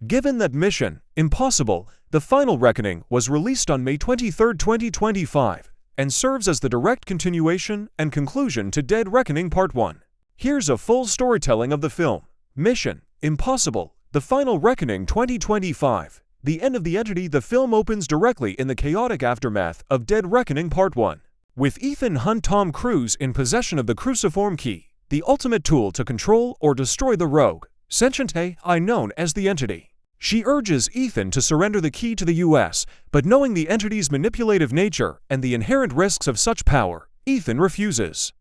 Given that Mission: Impossible, The Final Reckoning was released on May 23, 2025, and serves as the direct continuation and conclusion to Dead Reckoning Part 1. Here's a full storytelling of the film. Mission: Impossible, The Final Reckoning 2025. The end of the entity. The film opens directly in the chaotic aftermath of Dead Reckoning Part 1, with Ethan Hunt, Tom Cruise, in possession of the Cruciform Key, the ultimate tool to control or destroy the rogue, sentient AI known as the Entity. She urges Ethan to surrender the key to the US, but knowing the entity's manipulative nature and the inherent risks of such power, Ethan refuses.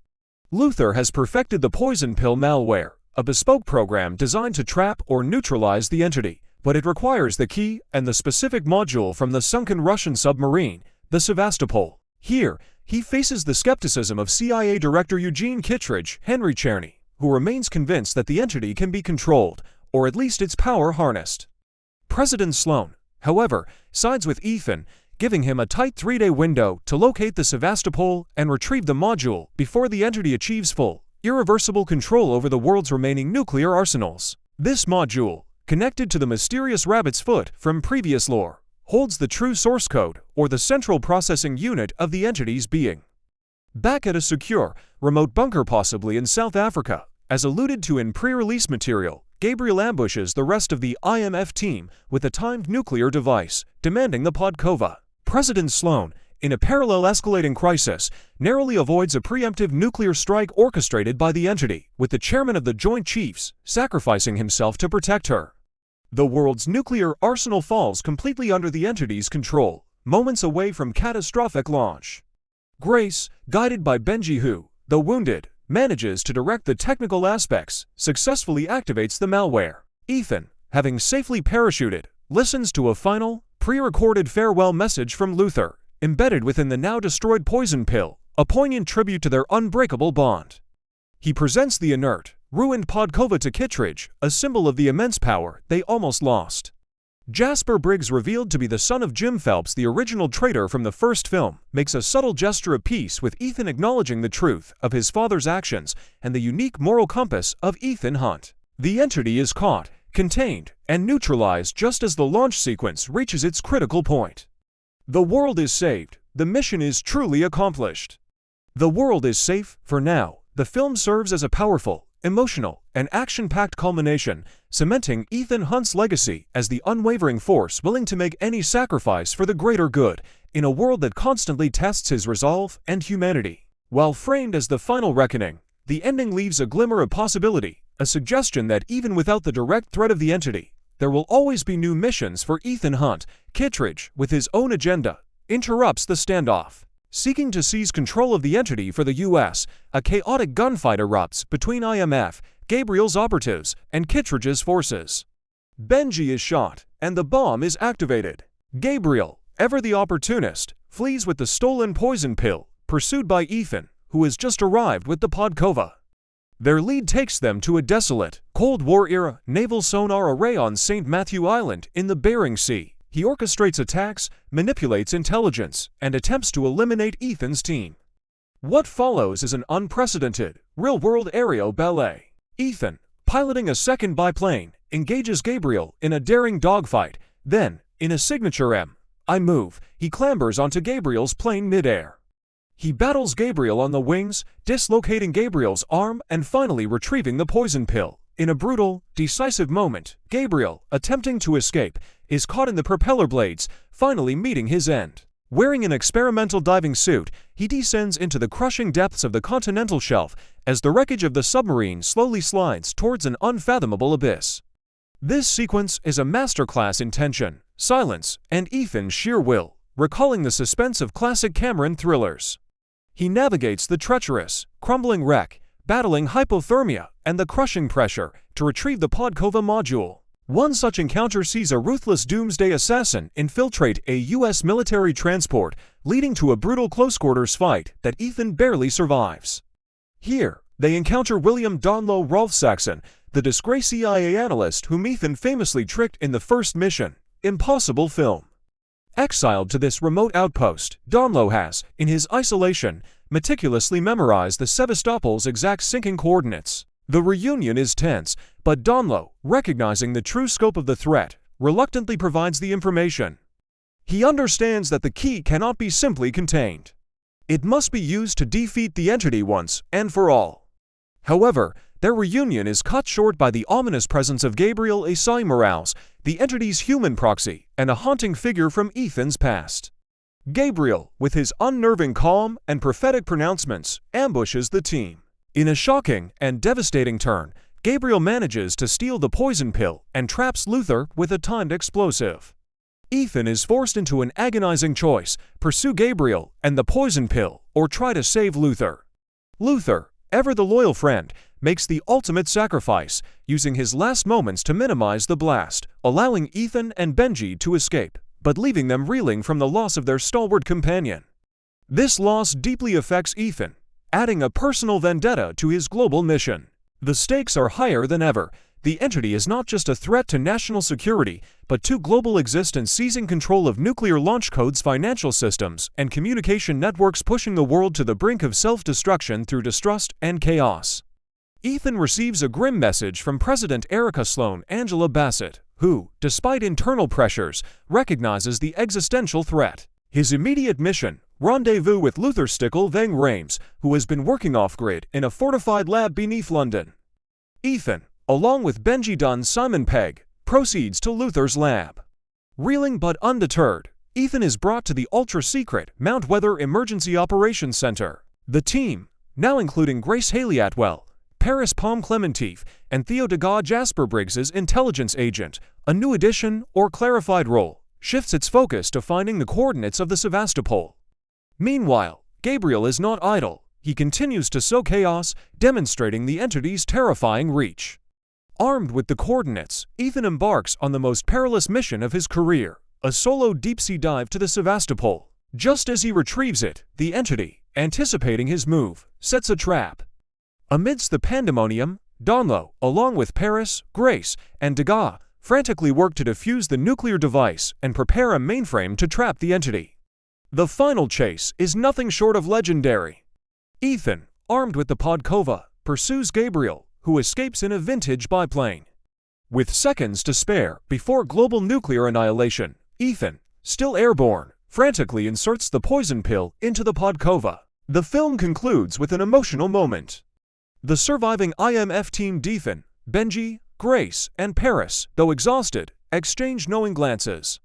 Luthor has perfected the poison pill malware, a bespoke program designed to trap or neutralize the entity, but it requires the key and the specific module from the sunken Russian submarine, the Sevastopol. Here, he faces the skepticism of CIA Director Eugene Kittredge, Henry Czerny, who remains convinced that the entity can be controlled, or at least its power harnessed. President Sloan, however, sides with Ethan, giving him a tight 3-day window to locate the Sevastopol and retrieve the module before the entity achieves full, irreversible control over the world's remaining nuclear arsenals. This module, connected to the mysterious rabbit's foot from previous lore, holds the true source code or the central processing unit of the entity's being. Back at a secure, remote bunker possibly in South Africa, as alluded to in pre-release material, Gabriel ambushes the rest of the IMF team with a timed nuclear device, demanding the Podkova. President Sloan, in a parallel escalating crisis, narrowly avoids a preemptive nuclear strike orchestrated by the entity, with the chairman of the Joint Chiefs sacrificing himself to protect her. The world's nuclear arsenal falls completely under the entity's control, moments away from catastrophic launch. Grace, guided by Benji Hu, though wounded, manages to direct the technical aspects, successfully activates the malware. Ethan, having safely parachuted, listens to a final, pre-recorded farewell message from Luthor, embedded within the now-destroyed poison pill, a poignant tribute to their unbreakable bond. He presents the inert, ruined Podkova to Kittredge, a symbol of the immense power they almost lost. Jasper Briggs, revealed to be the son of Jim Phelps, the original traitor from the first film, makes a subtle gesture of peace with Ethan, acknowledging the truth of his father's actions and the unique moral compass of Ethan Hunt. The entity is caught, contained, and neutralized just as the launch sequence reaches its critical point. The world is saved. The mission is truly accomplished. The world is safe, for now. The film serves as a powerful, emotional, and action-packed culmination, cementing Ethan Hunt's legacy as the unwavering force willing to make any sacrifice for the greater good, in a world that constantly tests his resolve and humanity. While framed as the final reckoning, the ending leaves a glimmer of possibility, a suggestion that even without the direct threat of the entity, there will always be new missions for Ethan Hunt. Kittredge, with his own agenda, interrupts the standoff. Seeking to seize control of the entity for the US, a chaotic gunfight erupts between IMF, Gabriel's operatives, and Kittredge's forces. Benji is shot, and the bomb is activated. Gabriel, ever the opportunist, flees with the stolen poison pill, pursued by Ethan, who has just arrived with the Podkova. Their lead takes them to a desolate, Cold War-era naval sonar array on St. Matthew Island in the Bering Sea. He orchestrates attacks, manipulates intelligence, and attempts to eliminate Ethan's team. What follows is an unprecedented, real-world aerial ballet. Ethan, piloting a second biplane, engages Gabriel in a daring dogfight. Then, in a signature I move, he clambers onto Gabriel's plane mid-air. He battles Gabriel on the wings, dislocating Gabriel's arm and finally retrieving the poison pill. In a brutal, decisive moment, Gabriel, attempting to escape, is caught in the propeller blades, finally meeting his end. Wearing an experimental diving suit, he descends into the crushing depths of the continental shelf as the wreckage of the submarine slowly slides towards an unfathomable abyss. This sequence is a masterclass in tension, silence, and Ethan's sheer will, recalling the suspense of classic Cameron thrillers. He navigates the treacherous, crumbling wreck, battling hypothermia and the crushing pressure to retrieve the Podkova module. One such encounter sees a ruthless doomsday assassin infiltrate a US military transport, leading to a brutal close-quarters fight that Ethan barely survives. Here, they encounter William Donlow Rolf Saxon, the disgraced CIA analyst whom Ethan famously tricked in the first Mission: Impossible film. Exiled to this remote outpost, Donlow has, in his isolation, meticulously memorized the Sevastopol's exact sinking coordinates. The reunion is tense, but Donlow, recognizing the true scope of the threat, reluctantly provides the information. He understands that the key cannot be simply contained. It must be used to defeat the entity once and for all. However, their reunion is cut short by the ominous presence of Gabriel Asai Morales, the entity's human proxy, and a haunting figure from Ethan's past. Gabriel, with his unnerving calm and prophetic pronouncements, ambushes the team. In a shocking and devastating turn, Gabriel manages to steal the poison pill and traps Luther with a timed explosive. Ethan is forced into an agonizing choice: pursue Gabriel and the poison pill, or try to save Luther. Luther, ever the loyal friend, makes the ultimate sacrifice, using his last moments to minimize the blast, allowing Ethan and Benji to escape, but leaving them reeling from the loss of their stalwart companion. This loss deeply affects Ethan, adding a personal vendetta to his global mission. The stakes are higher than ever. The entity is not just a threat to national security, but to global existence, seizing control of nuclear launch codes, financial systems, and communication networks, pushing the world to the brink of self-destruction through distrust and chaos. Ethan receives a grim message from President Erica Sloan Angela Bassett, who, despite internal pressures, recognizes the existential threat. His immediate mission: rendezvous with Luther Stickle Vang Rames, who has been working off-grid in a fortified lab beneath London. Ethan, along with Benji Dunn Simon Pegg, proceeds to Luther's lab. Reeling but undeterred, Ethan is brought to the ultra-secret Mount Weather Emergency Operations Center. The team, now including Grace Haley Atwell, Paris Palm Clementif, and Theo Degas Jasper Briggs's intelligence agent, a new addition or clarified role, shifts its focus to finding the coordinates of the Sevastopol. Meanwhile, Gabriel is not idle. He continues to sow chaos, demonstrating the entity's terrifying reach. Armed with the coordinates, Ethan embarks on the most perilous mission of his career, a solo deep-sea dive to the Sevastopol. Just as he retrieves it, the entity, anticipating his move, sets a trap. Amidst the pandemonium, Donlo, along with Paris, Grace, and Degas, frantically work to defuse the nuclear device and prepare a mainframe to trap the entity. The final chase is nothing short of legendary. Ethan, armed with the Podkova, pursues Gabriel, who escapes in a vintage biplane. With seconds to spare before global nuclear annihilation, Ethan, still airborne, frantically inserts the poison pill into the Podkova. The film concludes with an emotional moment. The surviving IMF team Ethan, Benji, Grace, and Paris, though exhausted, exchange knowing glances.